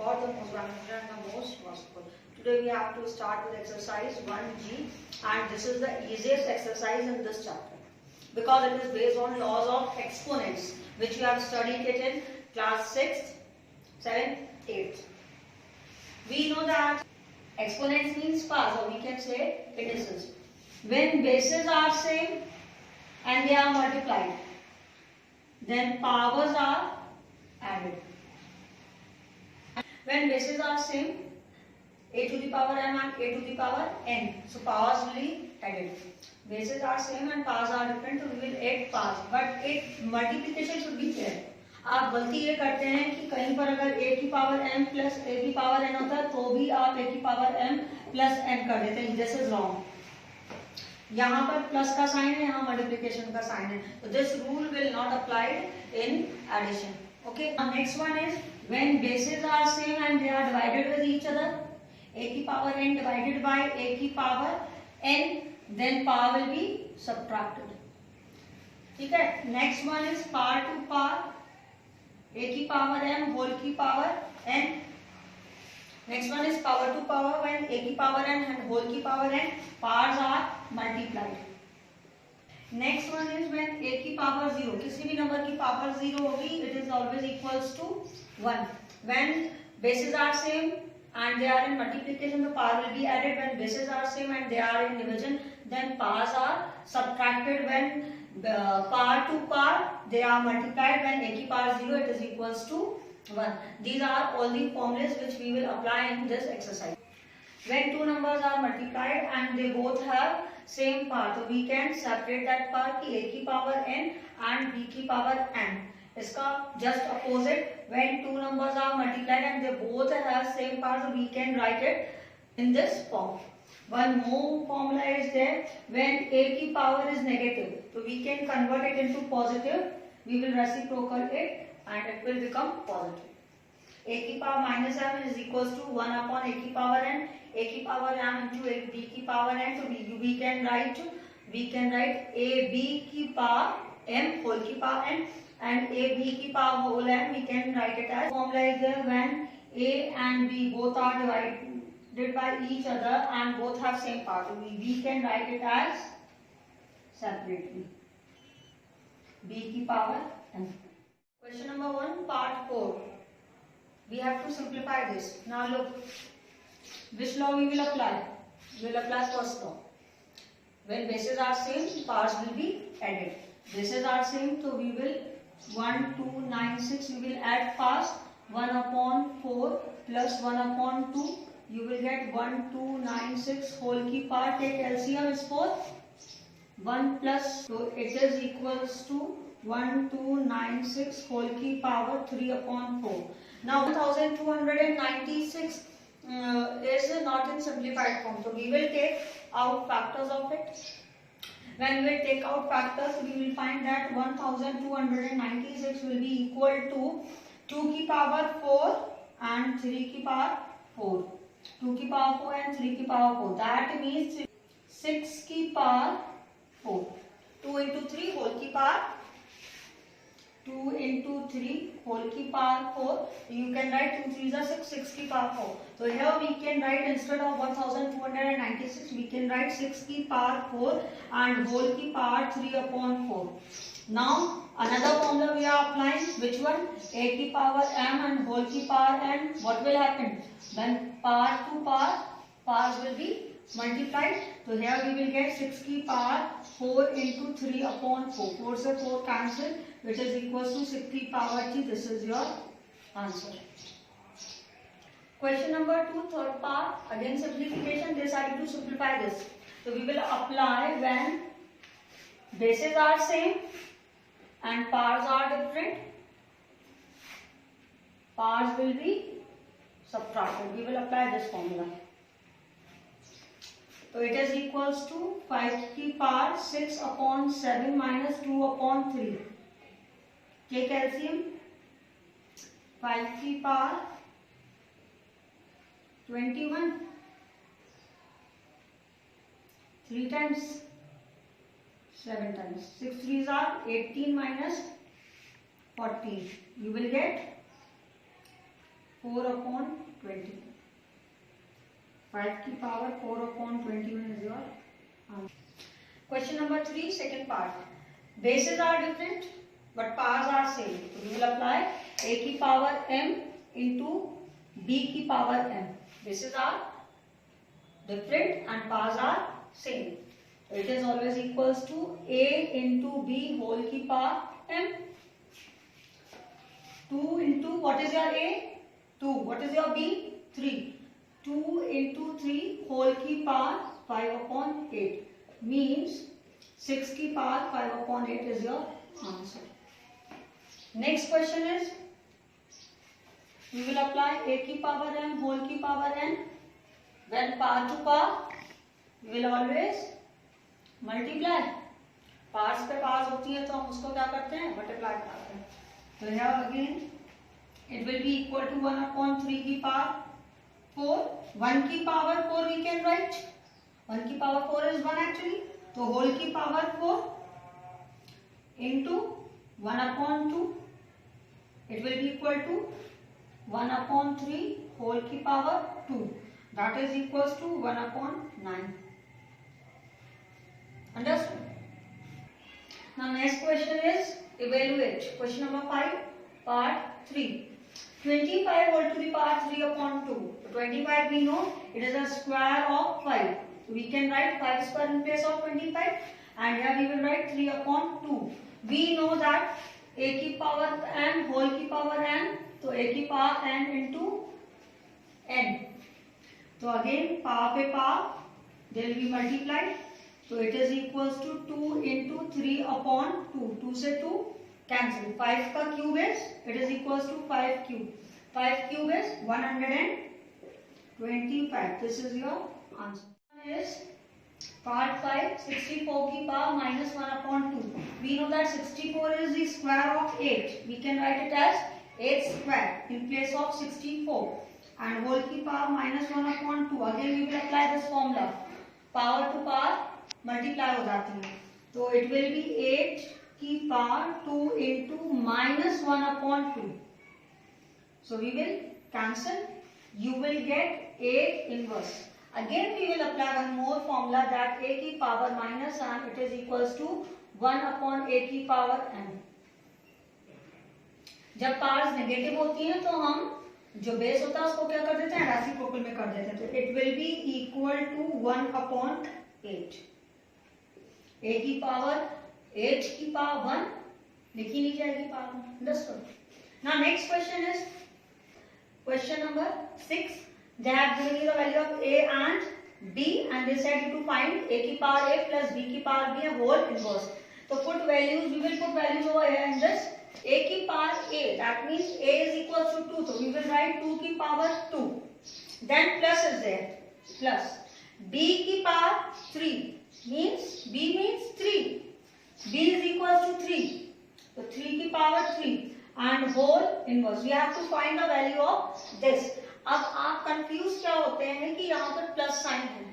God the most wonderful and the most merciful. Today we have to start with exercise 1G, and this is the easiest exercise in this chapter because it is based on laws of exponents which you have studied it in class 6th, 7th, 8th. We know that exponents means powers, or we can say indices. When bases are same and they are multiplied, then powers are added. When bases are same, a to the power m and a to the power n, so powers will be added. Bases are same and powers are different, so we will add powers, but एक multiplication should be there. आप गलती ये करते हैं कि कहीं पर अगर a की पावर m प्लस a की पावर n होता है तो भी आप a की पावर m प्लस n कर देते हैं. This is wrong. यहाँ पर प्लस का साइन है, यहाँ मल्टीप्लिकेशन का साइन है, तो this rule will not applied in addition. Okay, next one is when bases are same and they are divided with each other, a की power n divided by a की power n, then power will be subtracted. ठीक है. Next one is power to power, a की power m whole की power n. Next one is power to power when a की power n and whole की power n powers are multiplied. Next one is when a की power 0, किसी भी number की power 0 होगी, it is always equals to 1. When bases are same and they are in multiplication, the power will be added. When bases are same and they are in division, then powers are subtracted. When power to power they are multiplied, when a की power 0 it is equals to 1. These are all the formulas which we will apply in this exercise. When two numbers are multiplied and they both have same power, so we can separate that power कि a की power n and b की power n. इसका just opposite, when two numbers are multiplied and they both have same power, so we can write it in this form. One more formula is there. When a की power is negative, so we can convert it into positive. We will reciprocal it and it will become positive. a की power minus m is equals to 1 upon a की power n. a की power m into a b की power n. So we can write a b की power m whole की power n and a b की power whole n. We can write it as formula is there. When a and b both are divided by each other and both have same power, so we can write it as separately b की power n. Question number 1, part 4. We have to simplify this. Now look, which law we will apply? We will apply first law. When bases are same, powers will be added. Bases are same, so we will 1, 2, 9, 6. We will add powers. 1 upon 4 plus 1 upon 2. You will get 1, 2, 9, 6 whole की power. Take LCM is 4. 1 plus, so it is equals to 1, 2, 9, 6 whole की power 3 upon 4. Now 1296 is not in simplified form, so we will take out factors of it. When we will take out factors, we will find that 1296 will be equal to 2 की power 4 and 3 की power 4. 2 की power 4 and 3 की power 4. That means 6 की power 4. 2 into 3 whole की power 2 into 3 whole की power 4. You can write 2 3s are 6, 6 की power 4. So here we can write instead of 1296, we can write 6 की power 4 and whole की power 3 upon 4. Now another formula we are applying. Which one? A की power m and whole की power n. What will happen? Then power to power, powers will be multiplied. So here we will get 6 की power 4 into 3 upon 4. 4 से 4 cancel, which is equals to 6 की power 3. This is your answer. Question number 2, third part. Again simplification. Decided to simplify this. So we will apply when bases are same and powers are different. Powers will be subtracted. We will apply this formula. So it is equals to 5 की power 6 upon 7 minus 2 upon 3. Take LCM. 5 की power 21. 3 times 7 times. 6 3s are 18 minus 14. You will get 4 upon 20. 5 की power 4/21 is your answer. Question number 3, second part. Bases are different but powers are same. So we will apply a की power m into b की power m. Bases are different and powers are same. So it is always equals to a into b whole की power m. 2 into what is your a? 2. What is your b? 3. 2 into 3 whole की power 5/8 means 6 की power 5/8 is your answer. Next question is, we will apply a की power m whole की power n. When power to power, we will always multiply. Parts पे parts होती है तो हम उसको क्या करते हैं, मल्टीप्लाई कराते हैं. तो यहाँ again it will be equal to 1/3 की power 4. 1 की power 4 we can write. 1 की power 4 is 1 actually. तो whole की power 4 into 1/2. It will be equal to 1/3 whole की power 2. That is equals to 1/9. Understood? Now next question is evaluate. Question number 5, part 3. 25 whole to the power 3/2. 25 we know it is a square of 5. So we can write 5 square in place of 25 and here we will write 3/2. We know that a की power n whole की power n, तो a की power n into n. तो again power पे power they will be multiplied. So it is equals to 2 into 3/2. 2 से 2 cancel. 5 का cube is it is equals to 5 cube. 5 cube is 125. This is your answer. Is part 5, 64 की power minus 1/2. We know that 64 is the square of 8. We can write it as 8 square in place of 64. And whole की power minus 1/2. Again we will apply this formula. Power to power multiply हो जाती है. तो it will be 8 की power 2 into minus 1/2. So we will cancel. You will get 8 inverse. Again we will apply one more formula that a की power minus n it is equals to 1/a की power n. जब powers negative होती हैं तो हम जो base होता है उसको क्या कर देते हैं, रेसिप्रोकल में कर देते हैं. तो it will be equal to 1/8. a की पावर 8 की पावर 1 लिखी नहीं जाएगी power. Understood? Now next question is question number 6. They have given you the value of a and b and they said you to find a की power a plus b की power b whole inverse. So put values, we will put values over here in this. a की power a, that means a is equals to 2. So we will write 2 की power 2. Then plus is there. Plus b की power 3 means b means 3. b is equals to 3. So 3 की power 3 and whole inverse. We have to find the value of this. अब आप confuse क्या होते हैं कि यहाँ पर प्लस साइन है.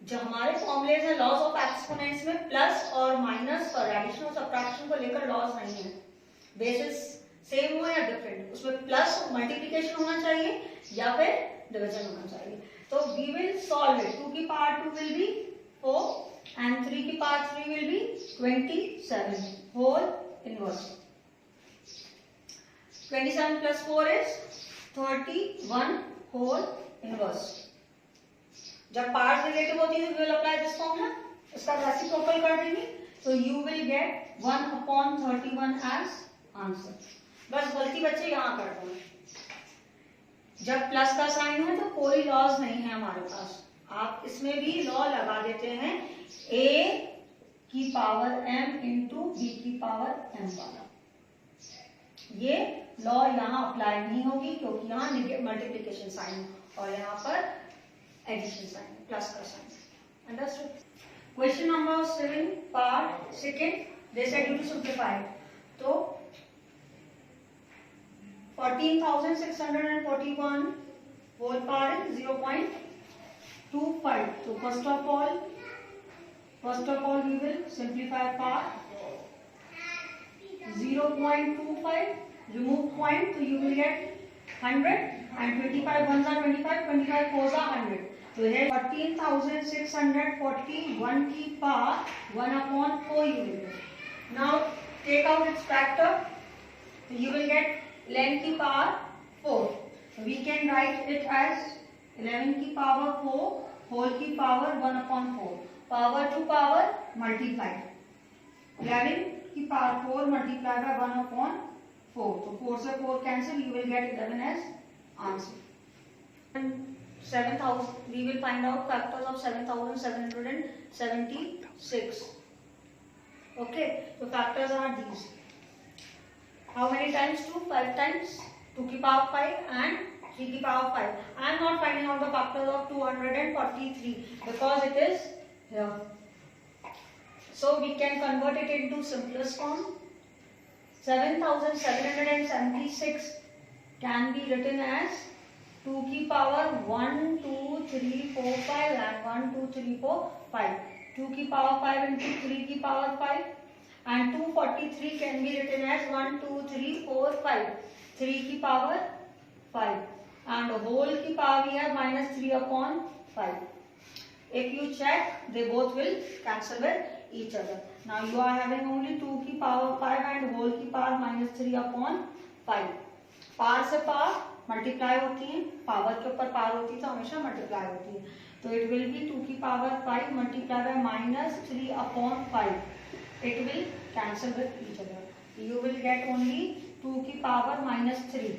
जो हमारे फॉर्मुलेज हैं लॉज ऑफ एक्सपोनेंट्स में प्लस और माइनस और एडिशन और सब्ट्रैक्शन को लेकर लॉज नहीं है. बेसिस सेम हो या डिफरेंट, उसमें प्लस मल्टीप्लिकेशन होना चाहिए या फिर डिवीजन होना चाहिए. तो वी विल सॉल्व इट. 2 की पावर 2 विल बी 4 एंड 3 की power 3 will be 27 whole inverse. 27 plus 4 is 31 whole inverse. जब पार्ट्स रिलेटिव होती है we will apply this formula. इसका रेसिप्रोकल कर देंगे तो you will get 1/31 as answer. बस गलती बच्चे यहाँ करते हैं. जब प्लस का साइन है तो कोई लॉस नहीं है हमारे पास. आप इसमें भी लॉ लगा देते हैं a की पावर m इंटू b की पावर m वाला. ये लॉ यहाँ अप्लाई नहीं होगी क्योंकि यहाँ मल्टीप्लिकेशन साइन और यहाँ पर एडिशन साइन प्लस का sign. Understood? Question number 7 part second. They said you to simplify. तो 14,641 होल पावर इज 0.25. तो first of all we will simplify part 0.25. remove point, so you will get 100 and 25 ones are 25, 25 fours are 100. So here 14,641 की power 1 upon 4 you will get. Now take out its factor. You will get 11 की power 4. So we can write it as 11 की power 4 whole की power 1 upon 4. Power to power multiply. 11 की power 4 multiply by 1 upon 4. So 4 से 4 cancel. You will get 11 as answer. And 7,000. We will find out factors of 7,776. Okay. So factors are these. How many times 2? 5 times 2 की power 5 and 3 की power 5. I am not finding out the factors of 243 because it is here. So we can convert it into simplest form. 7,776 can be written as 2 की power 1, 2, 3, 4, 5 and 1, 2, 3, 4, 5. 2 की power 5 into 3 की power 5 and 243 can be written as 1, 2, 3, 4, 5. 3 की power 5 and whole की power we have minus 3 upon 5. If you check, they both will cancel with each other. Now you are having only 2 की power 5 and whole की power minus 3 upon 5. Power से power multiply होती है, power के ऊपर power होती है तो हमेशा मल्टीप्लाई होती है. तो इट विल बी 2 की power 5 multiply by minus 3 upon 5. It will cancel with each other. You will get only 2 की पावर minus 3.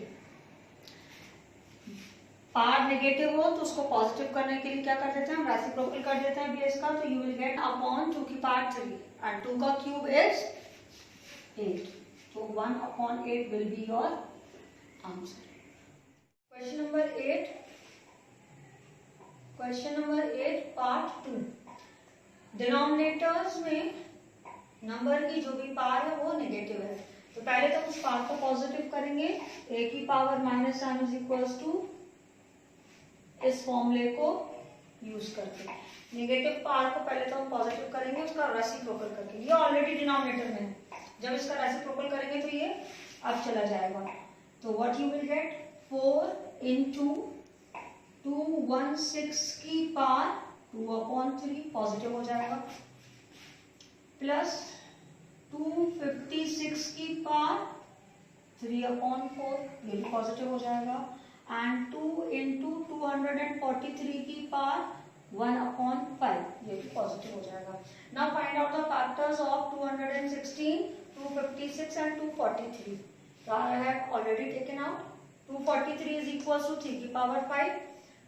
पावर नेगेटिव हो तो उसको पॉजिटिव करने के लिए क्या कर देते हैं, हम रेसिप्रोकल कर देते हैं बेस का. तो यू विल गेट अपॉन 2 की पावर 3 and 2 का cube is 8. So 1 upon 8 will be your answer. Question number 8. Question number 8 part 2. Denominators में नंबर की जो भी पावर है वो नेगेटिव है. तो पहले तो उस पावर को पॉजिटिव करेंगे. a की power minus m is equals to इस फॉर्मूले को यूज करके नेगेटिव पावर को पहले तो हम पॉजिटिव करेंगे उसका रेसिप्रोकल करके. ये ऑलरेडी डिनोमिनेटर में है. जब इसका रेसिप्रोकल करेंगे तो ये अब चला जाएगा. तो what you will get 4 into 216 की पावर 2 upon 3 पॉजिटिव हो जाएगा प्लस 256 की पावर 3 upon 4 ये भी पॉजिटिव हो जाएगा एंड 2 into 243 की पावर 1 upon 5 ये भी पॉजिटिव हो जाएगा. Now find out the factors of 216, 256 and 243. So I have already taken out. 243 is equals to 3 की पावर 5.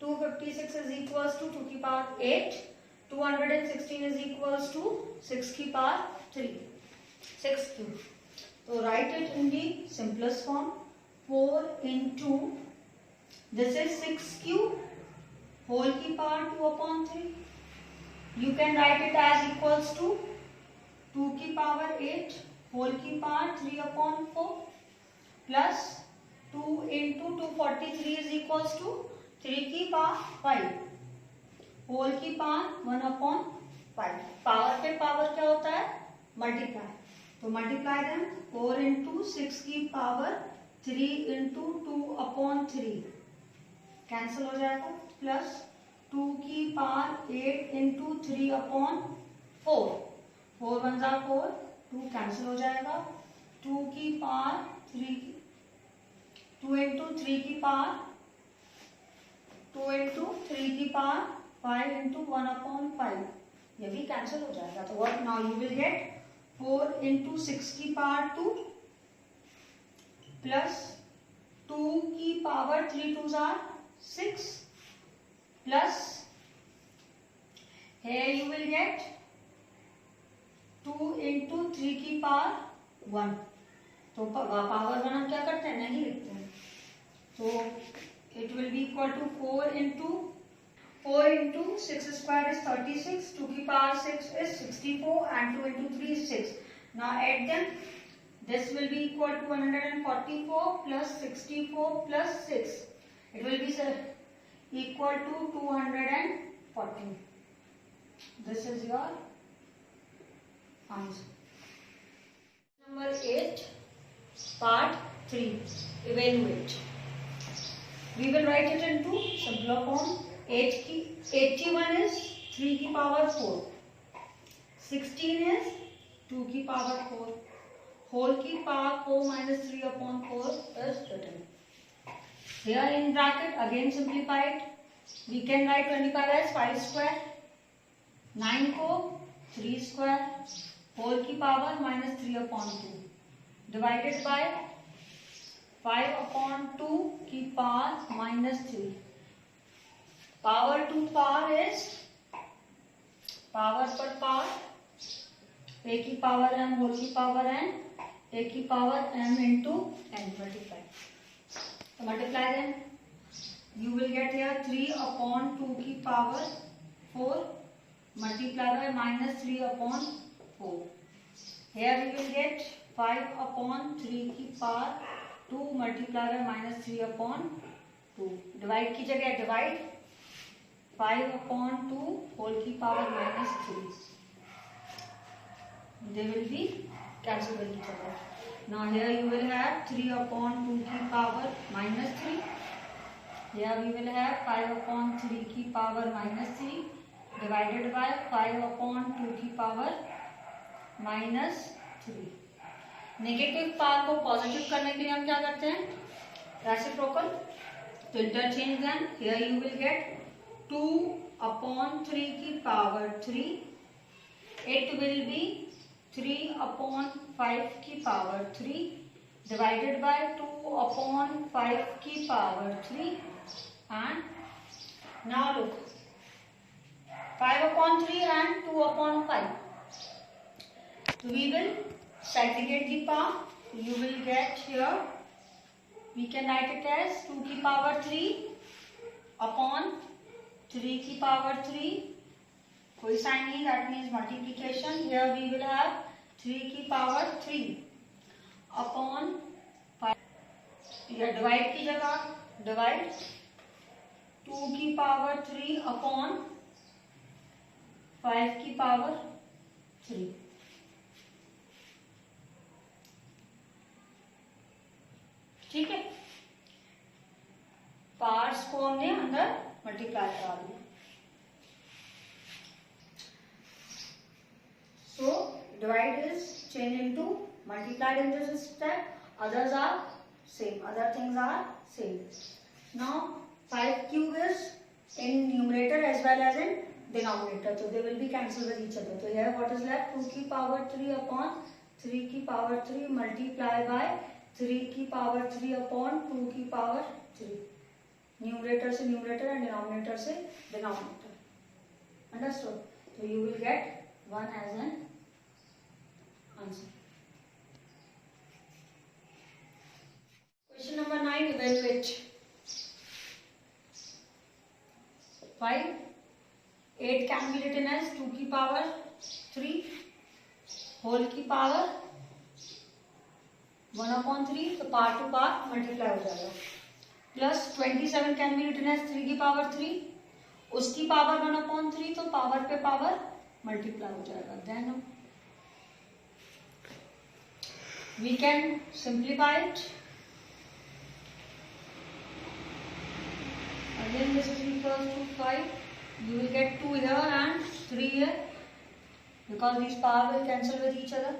256 is equals to 2 की पावर 8. 216 is equals to 6 की power 3. 6 cube. So write it in the simplest form. 4 into this is 6 cube whole की power 2 upon 3. You can write it as equals to 2 की power 8 whole की power 3 upon 4 plus 2 into 243 is equals to 3 की power 5 whole की power 1 upon 5. Power पे power क्या होता है, multiply. तो मल्टीप्लाई देम 4 into 6 की पावर 3 into 2 upon 3 कैंसिल हो जाएगा प्लस 2 की पावर 8 into 3 upon 4. 4 1 जा 4 2 कैंसिल हो जाएगा. 2 की पावर 3 2 into 3 की पावर 2 into 3 की पावर 5 into 1 upon 5 ये भी कैंसिल हो जाएगा. तो what now you will get 4 into 6 की पावर 2 प्लस 2 की power 3 2 are 6 plus here you will get 2 into 3 की पावर 1. तो पावर 1 हम क्या करते हैं, नहीं लिखते हैं. तो it will be equal to 4 into 6 square is 36. 2 की power 6 is 64 and 2 into 3 is 6. Now add them. This will be equal to 144 plus 64 plus 6. It will be equal to 240. This is your answer. Number 8, part 3. Evaluate. We will write it into simple form. 81 is 3 की power 4. 16 is 2 की power 4. Whole की power 4 minus 3 upon 4 is written. Here in bracket again simplified. We can write 25 as 5 square. 9 को 3 square. Whole की power minus 3 upon 2. Divided by 5 upon 2 की power minus 3. Power to power is power per power. A की power m, whole की power n, a की power m into n multiply. So multiply them. You will get here 3 upon 2 की power 4 multiply by minus 3 upon 4. Here we will get 5 upon 3 की power 2 multiply by minus 3 upon 2. Divide की जगह divide 5 upon 2 whole की power minus 3. They will be cancelled with each other. Now here you will have 3 upon 2 की power minus 3. Here we will have 5 upon 3 की power minus 3 divided by 5 upon 2 की power minus 3. Negative power को positive करने के लिए हम क्या करते हैं? रेसिप्रोकल. तो interchange then. Here you will get 2 upon 3 की power 3. It will be 3 upon 5 की पावर 3 divided by 2 upon 5 की power 3. And now look, 5 upon 3 and 2 upon 5. So we will segregate the power. You will get here, we can write it as 2 की power 3 upon 3 की power 3. कोई sign नहीं, that means multiplication. Here we will have 3 की power 3 upon 5. यह divide की जगह divide 2 की power 3 upon 5 की power 3. ठीक है, पार्ट्स को हमने अंदर मल्टीप्लाई करा दिया. So divide is changed into multiplied in this step. Others are same. Other things are same. Now 5 cube is in numerator as well as in denominator. So they will be cancelled with each other. So here what is left? 2 की power 3 upon 3 की power 3 multiply by 3 की power 3 upon 2 की power 3. Numerator से numerator and denominator से denominator. Understood? So you will get 1 as an answer. Question number 9, evaluate. 5. 8 can be written as 2 की power 3 whole की power 1 upon 3. तो पार to power multiply हो जाएगा. Plus 27 can be written as 3 की power 3 उसकी power 1 upon 3. तो power पे power multiply हो जाएगा. Then we can simplify it. Again this is equals to 5. You will get 2 here and 3 here because these power will cancel with each other.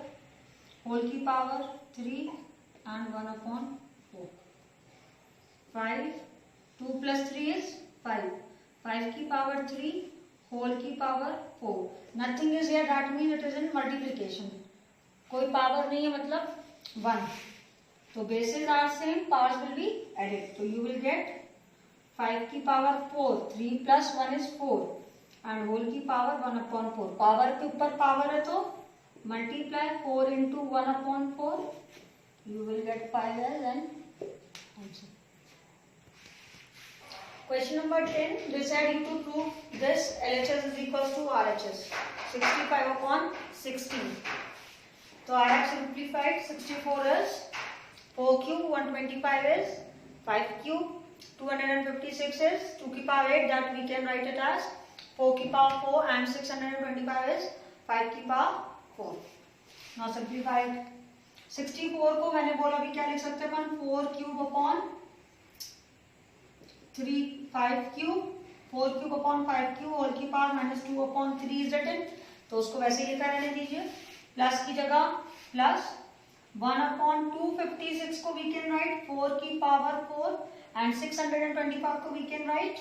Whole की power 3 and 1 upon 4. 5. 2 plus 3 is 5. 5 की power 3 whole की power 4. Nothing is here, that means it is in multiplication. कोई power नहीं है मतलब 1. तो bases are same, powers will be added. So you will get 5 की power 4. 3 plus 1 is 4 and whole की power 1 upon 4. Power के ऊपर पावर है तो multiply 4 into 1 upon 4. You will get 5 as an answer. Question number 10. They said you to prove this LHS is equals to RHS. 65 upon 16. So I have simplified. 64 is 4 cube, 125 is 5 cube, 256 is 2 की power 8, that we can write it as 4 की power 4 and 625 is 5 की power 4. Now simplified. 64 को मैंने बोला अभी क्या लिख सकते हैं अपन 4 cube upon 5 cube, 4 cube upon 5 cube whole की पावर -2 अपॉन 3 इज रिटन, तो उसको वैसे ही लिखा रहने दीजिए। प्लस की जगह प्लस 1 अपॉन 256 को वी कैन राइट 4 की पावर 4 एंड 625 को वी कैन राइट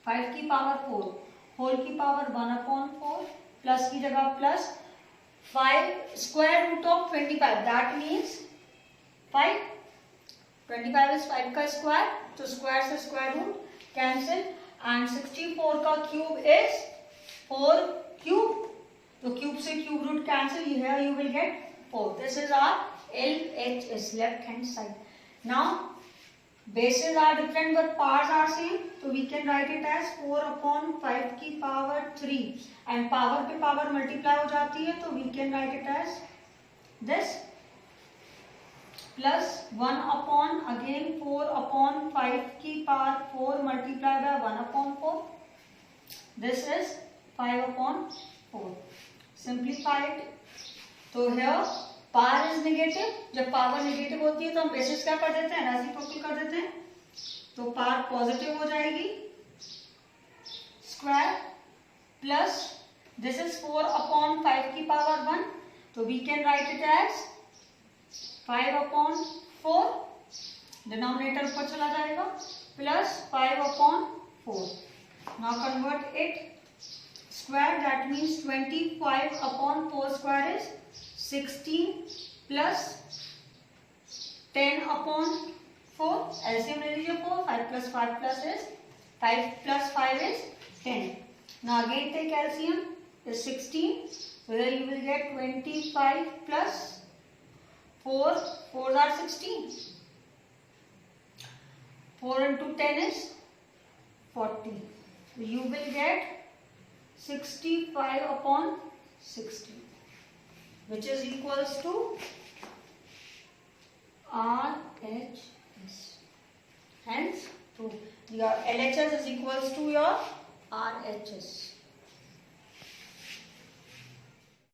5 की पावर 4 होल की पावर 1 अपॉन 4 प्लस की जगह plus 5 square root of 25 that means 5, 25 is 5 का स्क्वायर, तो स्क्वायर से स्क्वायर रूट कैंसिल एंड 64 का क्यूब इज 4 क्यूब, तो क्यूब से cube root cancel, here you will get 4. This is our LHS, left hand side. Now bases are different but powers are same, so we can write it as 4 upon 5 की power 3 and power पे power multiply हो जाती है, तो we can write it as this plus 1 upon again 4 upon 5 की power 4 multiply by 1 upon 4. This is 5 upon 4. Simplify it. तो here power is negative, जब power negative होती है तो हम बेसिस क्या कर देते हैं, रेसिप्रोकल कर देते हैं, तो पावर पॉजिटिव हो जाएगी square plus this is 4 upon 5 की पावर 1, तो we can write it as 5 upon 4, denominator ऊपर चला जाएगा, plus 5 upon 4. Now convert it square, that means 25 upon 4 square is 16 plus 10 upon 4, LCM ले लीजिए 4, 5 plus 5 plus is 5 plus 5 is 10. Now again take LCM is 16, so there you will get 25 plus 4, 4s are 16, 4 into 10 is 40, so you will get 65 upon 60. Which is equals to RHS. Hence, your LHS is equals to your RHS.